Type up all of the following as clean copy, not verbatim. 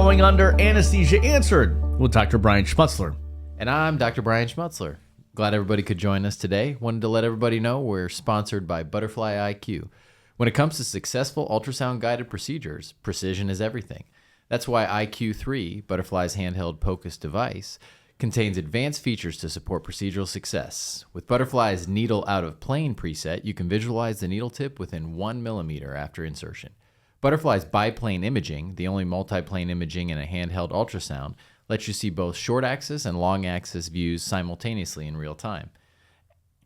Going Under Anesthesia Answered with Dr. Brian Schmutzler. And I'm Dr. Brian Schmutzler. Glad everybody could join us today. Wanted to let everybody know we're sponsored by Butterfly IQ. When it comes to successful ultrasound-guided procedures, precision is everything. That's why IQ3, Butterfly's handheld POCUS device, contains advanced features to support procedural success. With Butterfly's needle out of plane preset, you can visualize the needle tip within 1 millimeter after insertion. Butterfly's biplane imaging, the only multiplane imaging in a handheld ultrasound, lets you see both short axis and long axis views simultaneously in real time.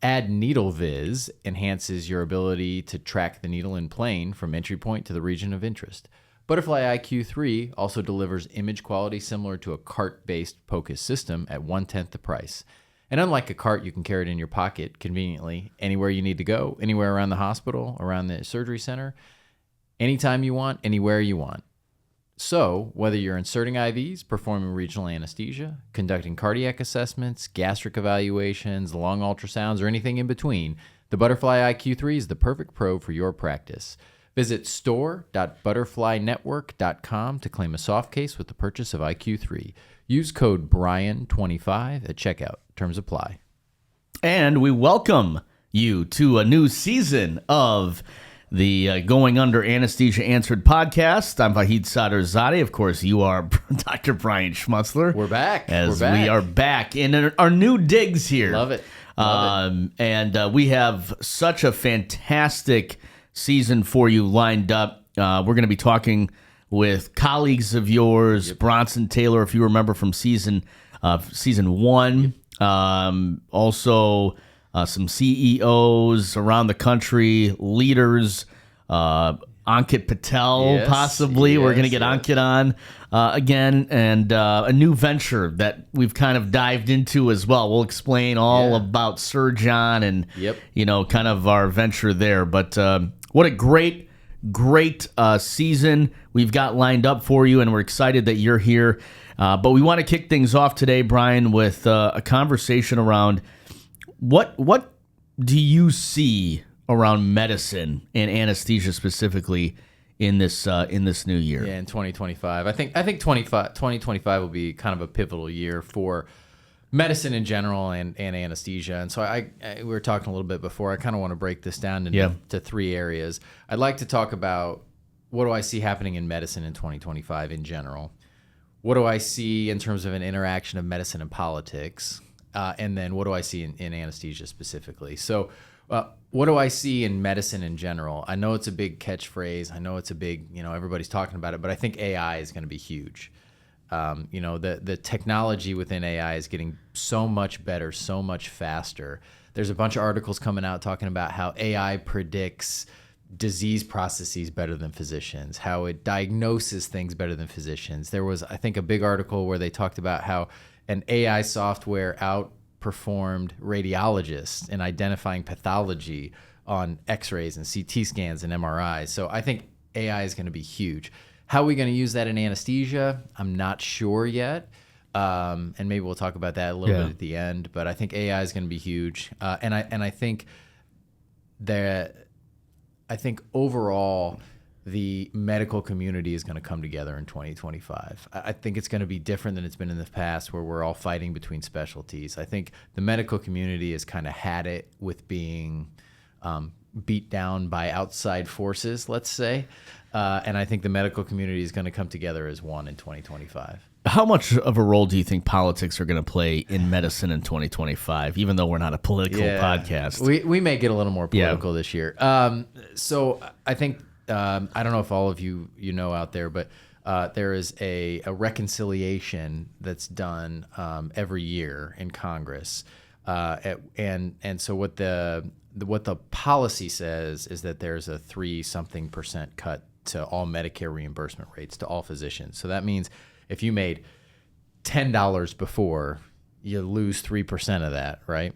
Add Needle Viz enhances your ability to track the needle in plane from entry point to the region of interest. Butterfly IQ3 also delivers image quality similar to a cart-based POCUS system at 1/10 the price. And unlike a cart, you can carry it in your pocket conveniently anywhere you need to go, anywhere around the hospital, around the surgery center, anytime you want, anywhere you want. So, whether you're inserting IVs, performing regional anesthesia, conducting cardiac assessments, gastric evaluations, lung ultrasounds, or anything in between, the Butterfly IQ3 is the perfect probe for your practice. Visit store.butterflynetwork.com to claim a soft case with the purchase of IQ3. Use code BRIAN25 at checkout. Terms apply. And we welcome you to a new season of the Going Under Anesthesia Answered podcast. I'm Vahid Sadrzadeh. Of course, you are Dr. Brian Schmutzler. We're back. We are back in our new digs here. Love it. And we have such a fantastic season for you lined up. We're going to be talking with colleagues of yours, Bronson Taylor, if you remember from season one. Also, some CEOs around the country, leaders, Ankit Patel, possibly. Yes, we're going to get Ankit on again, and a new venture that we've kind of dived into as well. We'll explain all about Surgeon and, kind of our venture there. But what a great season we've got lined up for you, and we're excited that you're here. But we want to kick things off today, Brian, with a conversation around what do you see around medicine and anesthesia specifically in this new year? Yeah, in 2025. I think 2025 will be kind of a pivotal year for medicine in general and anesthesia. And so we were talking a little bit before. I kind of want to break this down into three areas. I'd like to talk about what do I see happening in medicine in 2025 in general. What do I see in terms of an interaction of medicine and politics? And then what do I see in anesthesia specifically? So what do I see in medicine in general? I know it's a big catchphrase. I know it's a big, everybody's talking about it, but I think AI is going to be huge. The technology within AI is getting so much better, so much faster. There's a bunch of articles coming out talking about how AI predicts disease processes better than physicians, how it diagnoses things better than physicians. There was, I think, a big article where they talked about how an AI software outperformed radiologists in identifying pathology on X-rays and CT scans and MRIs. So I think AI is going to be huge. How are we going to use that in anesthesia? I'm not sure yet. And maybe we'll talk about that a little bit at the end. But I think AI is going to be huge. And I think overall the medical community is going to come together in 2025. I think it's going to be different than it's been in the past where we're all fighting between specialties. I think the medical community has kind of had it with being beat down by outside forces, let's say. And I think the medical community is going to come together as one in 2025. How much of a role do you think politics are going to play in medicine in 2025, even though we're not a political podcast? We may get a little more political this year. So I think, I don't know if all of you know out there, but there is a reconciliation that's done every year in Congress. And so what the policy says is that there's a 3% cut to all Medicare reimbursement rates to all physicians. So that means if you made $10 before, you lose 3% of that, right?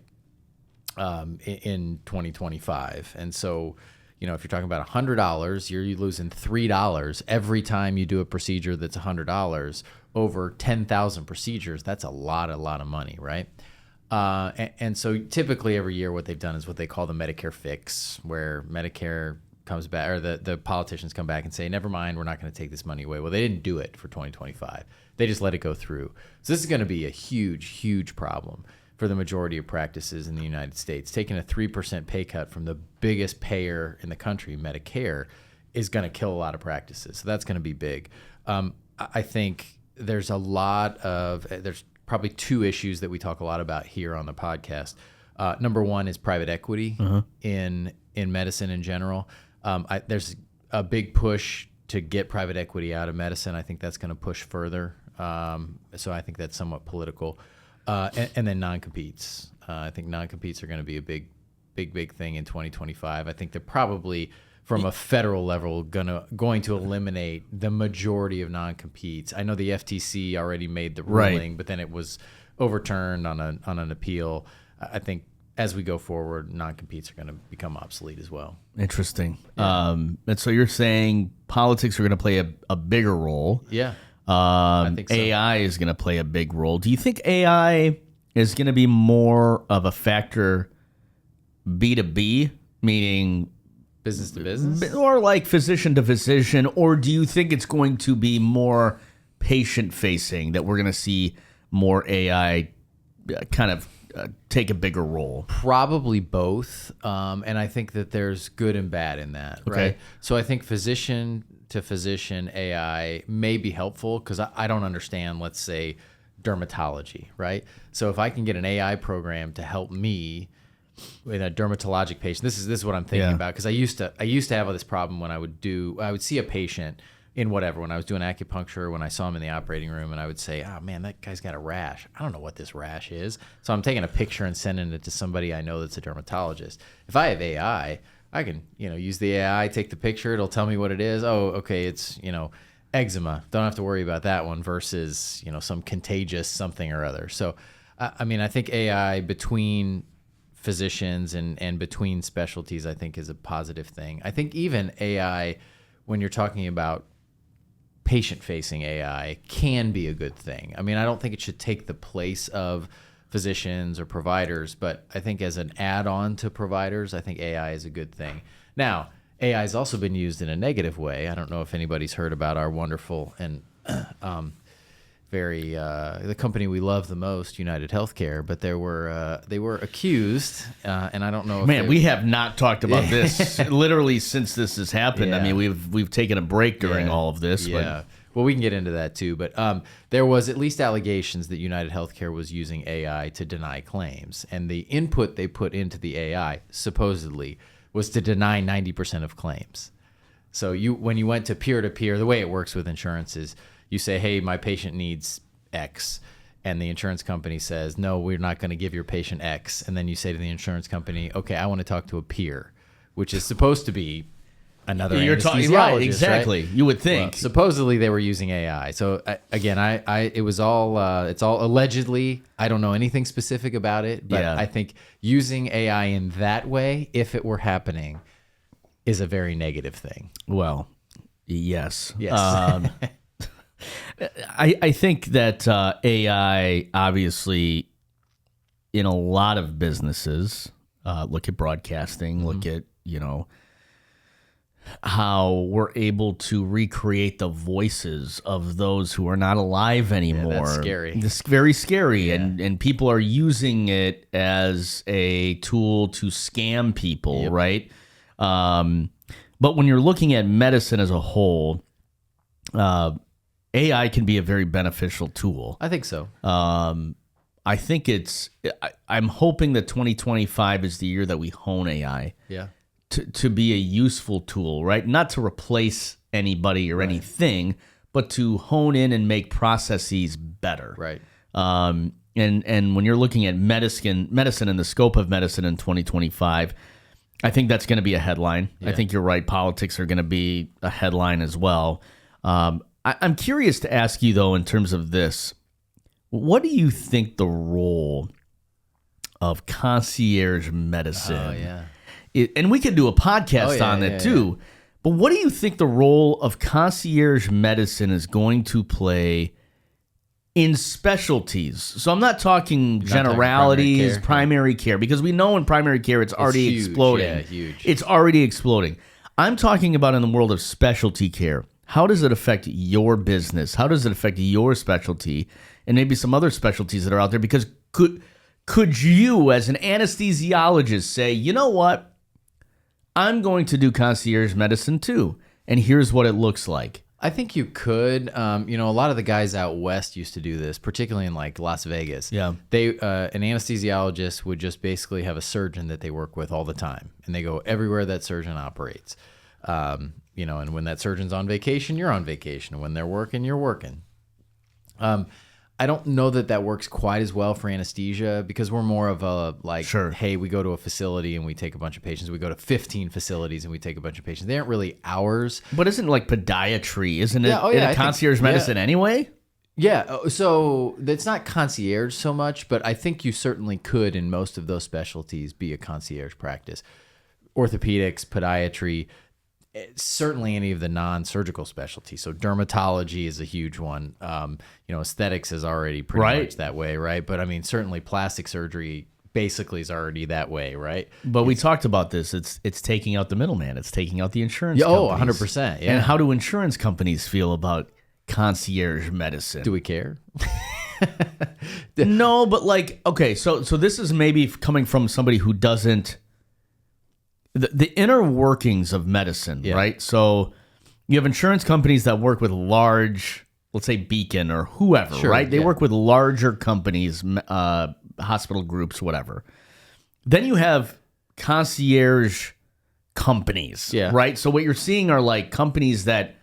In 2025. And so, if you're talking about $100, you're losing $3 every time you do a procedure that's $100 over 10,000 procedures. That's a lot of money, right? And so typically every year what they've done is what they call the Medicare fix, where Medicare comes back, or the politicians come back and say, never mind, we're not going to take this money away. Well, they didn't do it for 2025. They just let it go through. So this is going to be a huge, huge problem for the majority of practices in the United States. Taking a 3% pay cut from the biggest payer in the country, Medicare, is going to kill a lot of practices. So that's going to be big. I think there's probably two issues that we talk a lot about here on the podcast. Number one is private equity in medicine in general. There's a big push to get private equity out of medicine. I think that's going to push further. So I think that's somewhat political. And then non-competes. I think non-competes are going to be a big thing in 2025. I think they're probably, from a federal level, going to eliminate the majority of non-competes. I know the FTC already made the ruling, but then it was overturned on an appeal. I think as we go forward, non-competes are going to become obsolete as well. Interesting. Yeah. And so you're saying politics are going to play a bigger role. Yeah. I think so. AI is going to play a big role. Do you think AI is going to be more of a factor B2B, meaning business to business, or like physician to physician, or do you think it's going to be more patient facing, that we're going to see more AI kind of take a bigger role? Probably both. And I think that there's good and bad in that, right? So I think physician to physician AI may be helpful because I don't understand, let's say, dermatology, right? So if I can get an AI program to help me with a dermatologic patient, this is what I'm thinking about, because I used to have this problem when I would see a patient in whatever, when I was doing acupuncture, when I saw him in the operating room, and I would say, oh man, that guy's got a rash. I don't know what this rash is. So I'm taking a picture and sending it to somebody I know that's a dermatologist. If I have AI, I can, use the AI, take the picture, it'll tell me what it is. Oh, okay, it's, eczema. Don't have to worry about that one versus, some contagious something or other. So, I think AI between physicians and between specialties, I think, is a positive thing. I think even AI, when you're talking about patient-facing AI, can be a good thing. I don't think it should take the place of physicians or providers, but I think as an add-on to providers, I think AI is a good thing. Now, AI has also been used in a negative way. I don't know if anybody's heard about our wonderful and the company we love the most, United Healthcare, but they were accused, and I don't know if we have not talked about this literally since this has happened. Yeah. We've taken a break during all of this. Yeah. But well, we can get into that too, but there was at least allegations that United Healthcare was using AI to deny claims, and the input they put into the AI supposedly was to deny 90% of claims. So when you went to peer-to-peer, the way it works with insurance is you say, hey, my patient needs X, and the insurance company says, no, we're not going to give your patient X, and then you say to the insurance company, okay, I want to talk to a peer, which is supposed to be another anesthesiologist, right? Exactly. Right? You would think. Well, supposedly they were using AI. So again, it was all it's all allegedly. I don't know anything specific about it, but I think using AI in that way, if it were happening, is a very negative thing. Well, yes. Yes. I think that AI, obviously, in a lot of businesses, look at broadcasting, look at, how we're able to recreate the voices of those who are not alive anymore. Yeah, that's scary. It's very scary, and people are using it as a tool to scam people, right? But when you're looking at medicine as a whole, AI can be a very beneficial tool. I think so. I think I'm hoping that 2025 is the year that we hone AI. Yeah. To be a useful tool, right? Not to replace anybody or anything, but to hone in and make processes better. Right. And when you're looking at medicine and the scope of medicine in 2025, I think that's going to be a headline. I think you're right. Politics are going to be a headline as well. I'm curious to ask you, though, in terms of this, what do you think the role of concierge medicine and we could do a podcast on that too. But what do you think the role of concierge medicine is going to play in specialties? So I'm not talking generalities, primary care, because we know in primary care it's already exploding. Yeah, huge. It's already exploding. I'm talking about in the world of specialty care. How does it affect your business? How does it affect your specialty and maybe some other specialties that are out there? Because could you, as an anesthesiologist, say, you know what? I'm going to do concierge medicine too, and here's what it looks like. I think you could. A lot of the guys out west used to do this, particularly in like Las Vegas. Yeah. An anesthesiologist would just basically have a surgeon that they work with all the time, and they go everywhere that surgeon operates. And when that surgeon's on vacation, you're on vacation. When they're working, you're working. I don't know that works quite as well for anesthesia because we're more of a hey, we go to a facility and we take a bunch of patients. We go to 15 facilities and we take a bunch of patients. They aren't really ours. But isn't like podiatry, isn't it concierge medicine anyway? Yeah, so it's not concierge so much, but I think you certainly could in most of those specialties be a concierge practice. Orthopedics, podiatry, certainly any of the non-surgical specialties. So dermatology is a huge one. Aesthetics is already pretty much that way, right? But I mean, certainly plastic surgery basically is already that way, right? But we talked about this. It's taking out the middleman. It's taking out the insurance companies. 100%. Yeah. And how do insurance companies feel about concierge medicine? Do we care? No, but okay, so this is maybe coming from somebody who doesn't. The inner workings of medicine, right? So you have insurance companies that work with large, let's say Beacon or whoever, right? They work with larger companies, hospital groups, whatever. Then you have concierge companies, right? So what you're seeing are like companies that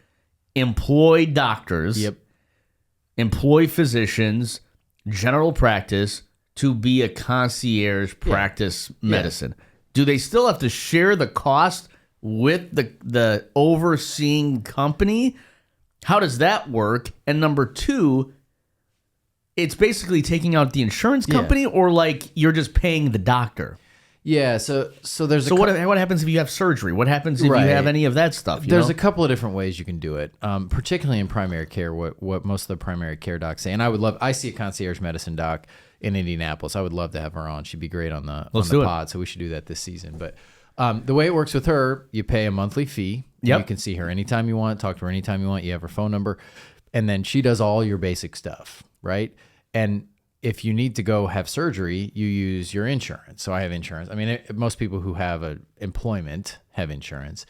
employ doctors, employ physicians, general practice to be a concierge practice medicine. Do they still have to share the cost with the overseeing company? How does that work? And number two, it's basically taking out the insurance company, or like you're just paying the doctor? Yeah, so there's what happens if you have surgery? What happens if you have any of that stuff? There's a couple of different ways you can do it, particularly in primary care. What most of the primary care docs say, and I see a concierge medicine doc in Indianapolis. I would love to have her on. She'd be great on the pod. So we should do that this season. But the way it works with her, you pay a monthly fee. You can see her anytime you want, talk to her anytime you want. You have her phone number, and then she does all your basic stuff, right? And if you need to go have surgery, you use your insurance. So I have insurance. I mean, most people who have employment have insurance.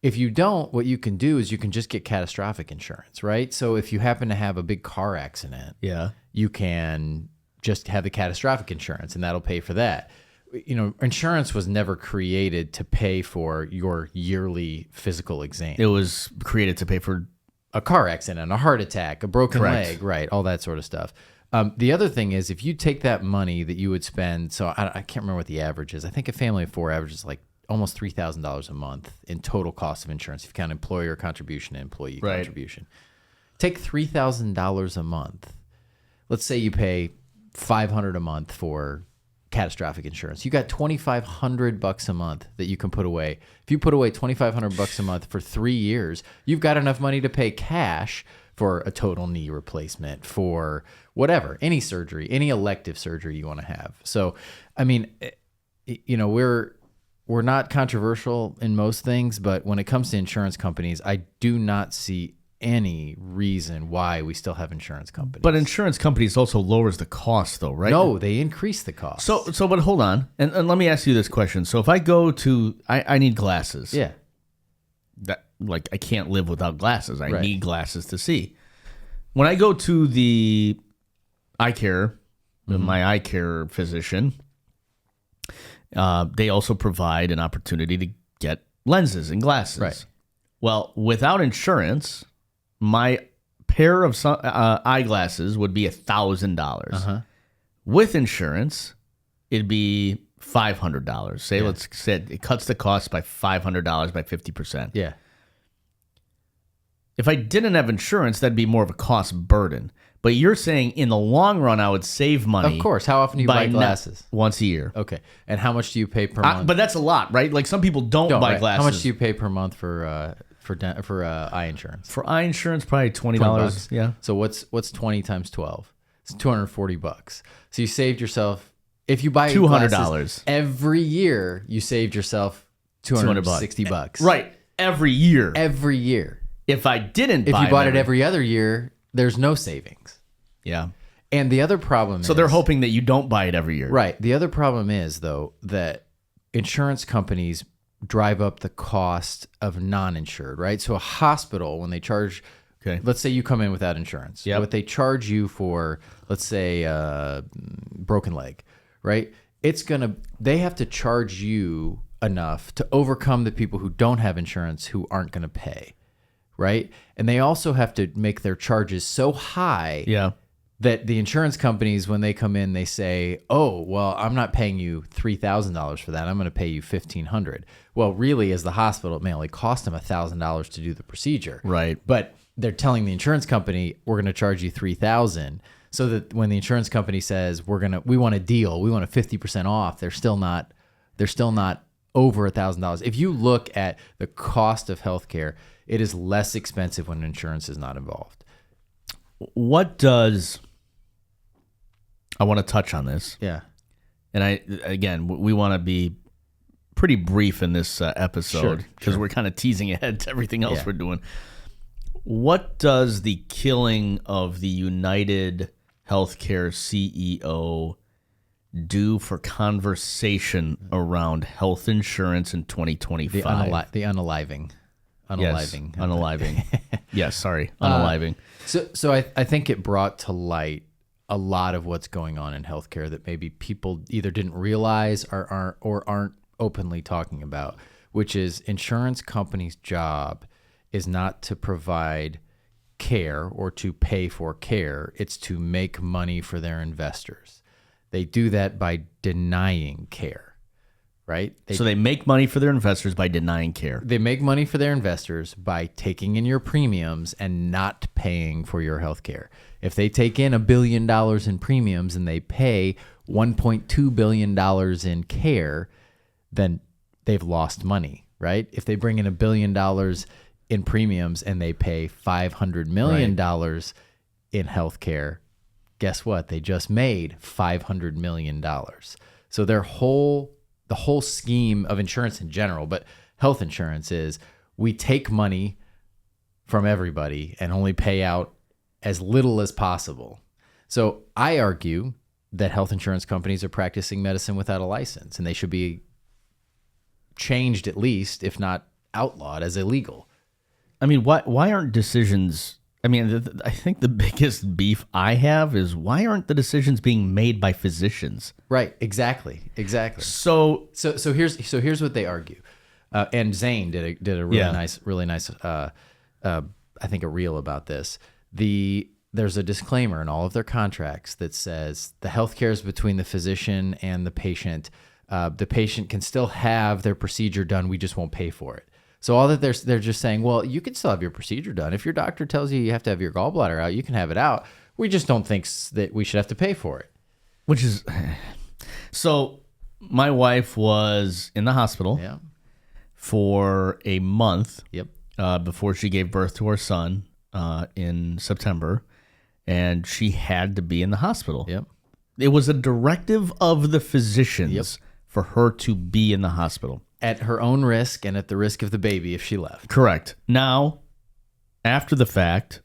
If you don't, what you can do is you can just get catastrophic insurance, right? So if you happen to have a big car accident, you can just have the catastrophic insurance, and that'll pay for that. Insurance was never created to pay for your yearly physical exam. It was created to pay for a car accident, a heart attack, a broken leg, right? All that sort of stuff. The other thing is, if you take that money that you would spend, so I can't remember what the average is. I think a family of four averages like almost $3,000 a month in total cost of insurance if you count employer contribution and employee contribution. Take $3,000 a month. Let's say you pay $500 a month for catastrophic insurance. You got $2,500 a month that you can put away. If you put away $2,500 a month for 3 years, you've got enough money to pay cash for a total knee replacement, for whatever, any surgery, any elective surgery you want to have. So, I mean, we're not controversial in most things, but when it comes to insurance companies, I do not see any reason why we still have insurance companies. But insurance companies also lowers the cost, though, right? No, they increase the cost. But hold on, and let me ask you this question. So if I go to, I need glasses. Yeah. That I can't live without glasses. I need glasses to see. When I go to the eye care, my eye care physician, they also provide an opportunity to get lenses and glasses. Right. Well, without insurance, my pair of eyeglasses would be $1,000. With insurance, it'd be $500. Let's say it cuts the cost by $500 by 50%. Yeah. If I didn't have insurance, that'd be more of a cost burden. But you're saying in the long run, I would save money. Of course. How often do you buy glasses? Once a year. Okay. And how much do you pay per month? But that's a lot, right? Like some people don't buy glasses. How much do you pay per month for eye insurance? For eye insurance, probably $20. Yeah. So what's 20 times 12? It's $240. So you saved yourself, if you buy $200 every year, you saved yourself $260. Right. every year. Every year. If I didn't If buy you bought it every other year, there's no savings. Yeah. And the other problem So they're hoping that you don't buy it every year. Right. The other problem is, though, that insurance companies drive up the cost of non-insured, right? So a hospital, when they charge, let's say you come in without insurance, what they charge you for, let's say, broken leg, right? They have to charge you enough to overcome the people who don't have insurance who aren't going to pay, right? And they also have to make their charges so high that the insurance companies, when they come in, they say, oh, well, I'm not paying you $3,000 for that. I'm going to pay you $1,500. Well, really, as the hospital, it may only cost them $1,000 to do the procedure. Right. But they're telling the insurance company, we're going to charge you $3,000, so that when the insurance company says we want a deal, we want a 50% off, they're still not over $1,000. If you look at the cost of healthcare, it is less expensive when insurance is not involved. I want to touch on this. Yeah. And we want to be pretty brief in this episode because we're kind of teasing ahead to everything else we're doing. What does the killing of the United Healthcare CEO do for conversation around health insurance in 2025? The unaliving. Yes, unaliving. Yes, sorry, unaliving. So I think it brought to light a lot of what's going on in healthcare that maybe people either didn't realize or aren't openly talking about, which is insurance companies' job is not to provide care or to pay for care. It's to make money for their investors. They do that by denying care, right? So they make money for their investors by denying care. They make money for their investors by taking in your premiums and not paying for your health care. If they take in $1 billion in premiums and they pay $1.2 billion in care, then they've lost money, right? If they bring in $1 billion in premiums and they pay $500 million in health care, guess what? They just made $500 million. So the whole scheme of insurance in general, but health insurance is we take money from everybody and only pay out as little as possible. So I argue that health insurance companies are practicing medicine without a license, and they should be changed at least, if not outlawed, as illegal. I mean, why aren't decisions... I mean, I think the biggest beef I have is why aren't the decisions being made by physicians? Right. Exactly. So here's what they argue, and Zane did a really nice. I think a reel about this. There's a disclaimer in all of their contracts that says the healthcare is between the physician and the patient. The patient can still have their procedure done. We just won't pay for it. So all that they're just saying, well, you can still have your procedure done. If your doctor tells you have to have your gallbladder out, you can have it out. We just don't think that we should have to pay for it. Which is, so my wife was in the hospital for a month before she gave birth to our son in September, and she had to be in the hospital. It was a directive of the physicians for her to be in the hospital. At her own risk and at the risk of the baby if she left. Correct. Now, after the fact,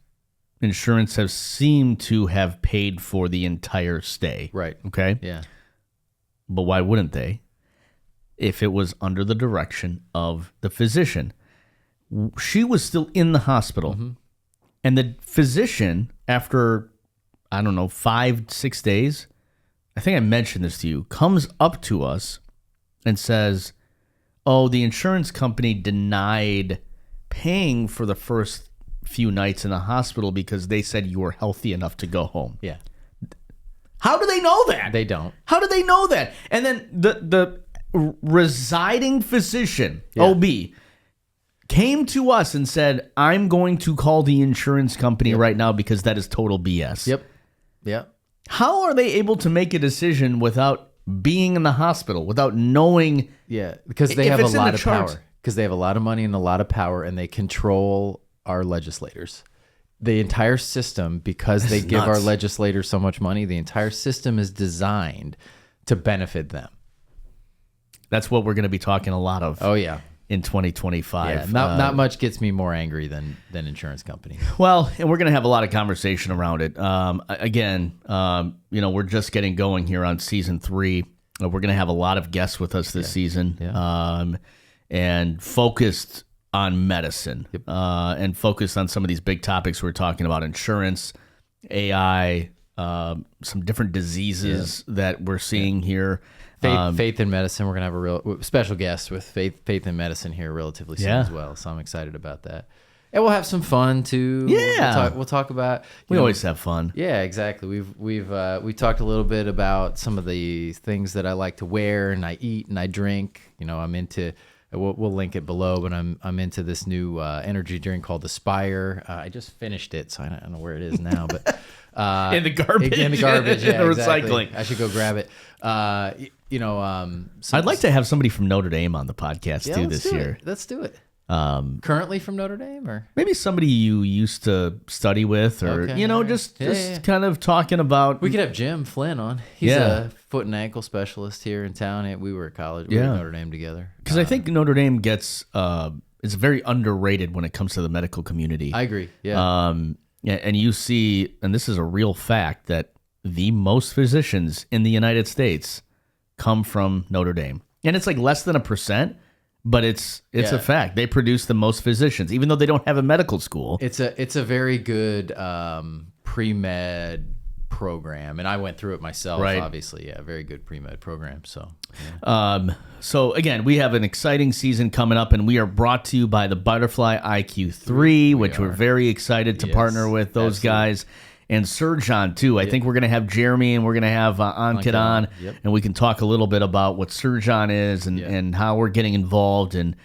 insurance has seemed to have paid for the entire stay. Right. Okay? Yeah. But why wouldn't they? If it was under the direction of the physician. She was still in the hospital. Mm-hmm. And the physician, after, 5-6 days, I think I mentioned this to you, comes up to us and says, oh, the insurance company denied paying for the first few nights in the hospital because they said you were healthy enough to go home. Yeah. How do they know that? They don't. How do they know that? And then the residing physician, OB, came to us and said, I'm going to call the insurance company right now because that is total BS. Yep. How are they able to make a decision without being in the hospital, without knowing? Yeah, because they have a lot of power. Because they have a lot of money and a lot of power, and they control our legislators. The entire system, because they give our legislators so much money, the entire system is designed to benefit them. That's what we're going to be talking a lot of. Oh, yeah. in 2025. Yeah, not much gets me more angry than insurance companies. Well, and we're going to have a lot of conversation around it. Again, we're just getting going here on season 3. We're going to have a lot of guests with us this season, and focused on medicine, and focused on some of these big topics we're talking about: insurance, AI, some different diseases that we're seeing here. Faith in medicine. We're gonna have a real special guest with faith in medicine here relatively soon as well. So I'm excited about that, and we'll have some fun too. Yeah, we'll talk about. We always have fun. Yeah, exactly. We talked a little bit about some of the things that I like to wear and I eat and I drink. I'm into. We'll link it below, but I'm into this new energy drink called Aspire. I just finished it, so I don't know where it is now, but in the garbage, yeah, in the exactly. recycling. I should go grab it. I'd like to have somebody from Notre Dame on the podcast too this year. Let's do it. Currently from Notre Dame, or maybe somebody you used to study with, or just kind of talking about. We could have Jim Flynn on. He's a foot and ankle specialist here in town. We were at college. We were at Notre Dame together. Because I think Notre Dame gets it's very underrated when it comes to the medical community. I agree. Yeah. And you see, and this is a real fact, that the most physicians in the United States come from Notre Dame, and it's like less than 1%. But it's a fact. They produce the most physicians, even though they don't have a medical school. It's a very good pre-med program, and I went through it myself. Right. Obviously, yeah, very good pre-med program. So, so again, we have an exciting season coming up, and we are brought to you by the Butterfly IQ3, which we're very excited to partner with those guys. And Surgeon, too. I think we're going to have Jeremy and we're going to have Ankit on, and we can talk a little bit about what Surgeon is and how we're getting involved and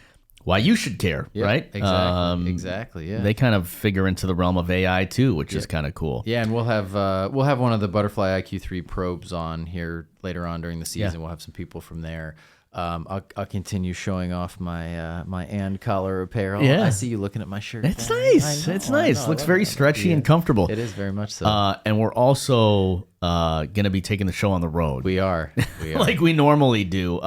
why you should care, right? Exactly, yeah. They kind of figure into the realm of AI, too, which is kind of cool. Yeah, and we'll have one of the Butterfly IQ3 probes on here later on during the season. We'll have some people from there. I'll continue showing off my my and collar apparel. Yeah. I see you looking at my shirt. It's nice. It's nice. Looks very stretchy and comfortable. It is very much so. And we're also going to be taking the show on the road. We are. Like we normally do.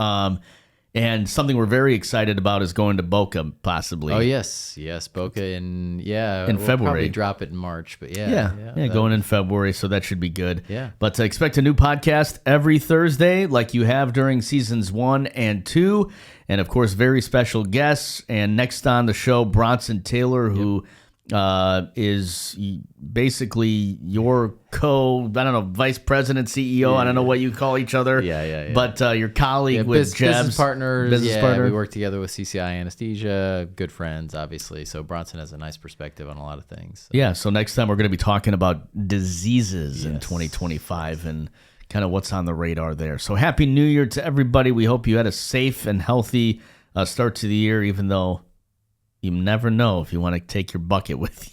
And something we're very excited about is going to Boca, possibly. Oh, yes, Boca in February. Probably drop it in March, but going in February, so that should be good. Yeah. But expect a new podcast every Thursday, like you have during seasons 1 and 2, and of course, very special guests. And next on the show, Bronson Taylor, who is basically your vice president, CEO. I don't know what you call each other. Yeah. But your colleague with Jebs. Business partners. Business partner. We work together with CCI Anesthesia. Good friends, obviously. So Bronson has a nice perspective on a lot of things. Yeah, so next time we're going to be talking about diseases in 2025 and kind of what's on the radar there. So Happy New Year to everybody. We hope you had a safe and healthy start to the year, even though you never know if you want to take your bucket with you.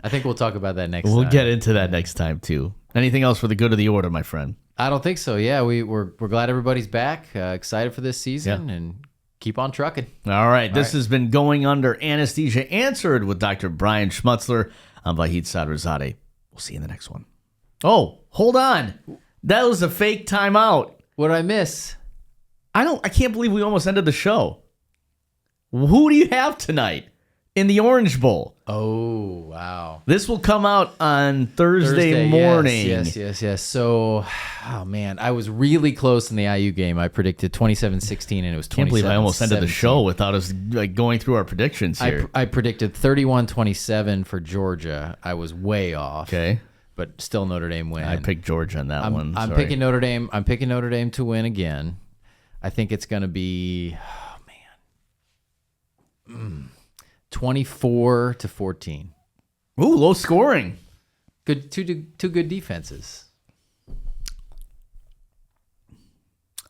I think we'll talk about that next time. We'll get into that next time, too. Anything else for the good of the order, my friend? I don't think so. Yeah, we're glad everybody's back. Excited for this season and keep on trucking. All right. This has been Going Under Anesthesia Answered with Dr. Brian Schmutzler. I'm Vahid Sadrzadeh. We'll see you in the next one. Oh, hold on. That was a fake timeout. What did I miss? I can't believe we almost ended the show. Who do you have tonight in the Orange Bowl? Oh, wow. This will come out on Thursday morning. Yes. So, oh, man, I was really close in the IU game. I predicted 27-16, and it was 27-17. I can't believe I almost ended the show without us going through our predictions here. I predicted 31-27 for Georgia. I was way off. Okay. But still Notre Dame win. I picked Georgia on that one. I'm picking Notre Dame. I'm picking Notre Dame to win again. I think it's going to be... 24-14. Ooh, low scoring. Good, two good defenses.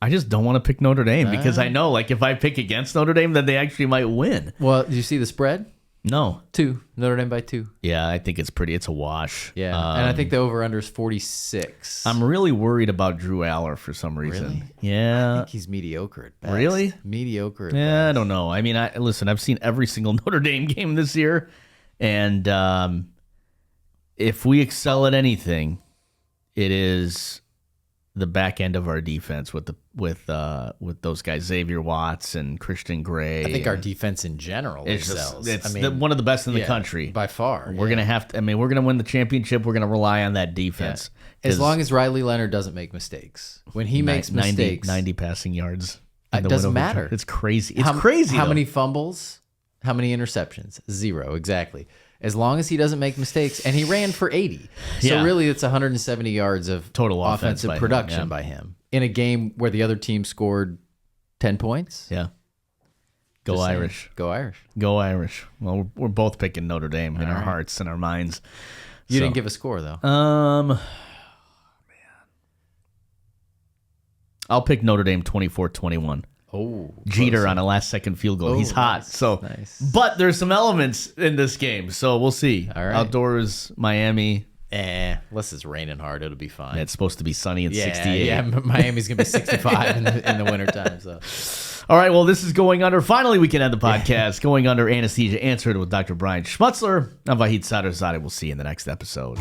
I just don't want to pick Notre Dame because I know, if I pick against Notre Dame, then they actually might win. Well, did you see the spread? No. 2. Notre Dame by 2. Yeah, I think it's a wash. Yeah, and I think the over-under is 46. I'm really worried about Drew Aller for some reason. Really? Yeah. I think he's mediocre at best. Really? Mediocre at best. I don't know. I mean, listen, I've seen every single Notre Dame game this year, and if we excel at anything, it is the back end of our defense with those guys, Xavier Watts and Christian Gray. I think our defense in general excels. It's one of the best in the country by far. We're gonna have to. I mean, we're gonna win the championship. We're gonna rely on that defense. Yeah. As long as Riley Leonard doesn't make mistakes. When he makes mistakes, 90 passing yards. It doesn't matter. It's crazy. It's crazy. How many fumbles? How many interceptions? 0, exactly. As long as he doesn't make mistakes, and he ran for 80. So really, it's 170 yards of total offensive production by him in a game where the other team scored 10 points. Yeah. Go Irish. Go Irish. Go Irish. Well, we're both picking Notre Dame in our hearts and our minds. You didn't give a score, though. Man. I'll pick Notre Dame 24-21. Oh, Jeter on a last-second field goal. He's hot. Nice. But there's some elements in this game, so we'll see. All right. Outdoors, Miami. Unless it's raining hard, it'll be fine. Yeah, it's supposed to be sunny and 68. Yeah, Miami's gonna be 65 in the wintertime. So, all right. Well, this is Going Under. Finally, we can end the podcast. Going Under, Anesthesia Answered with Dr. Brian Schmutzler. I'm Vahid Sadrzadeh. We'll see you in the next episode.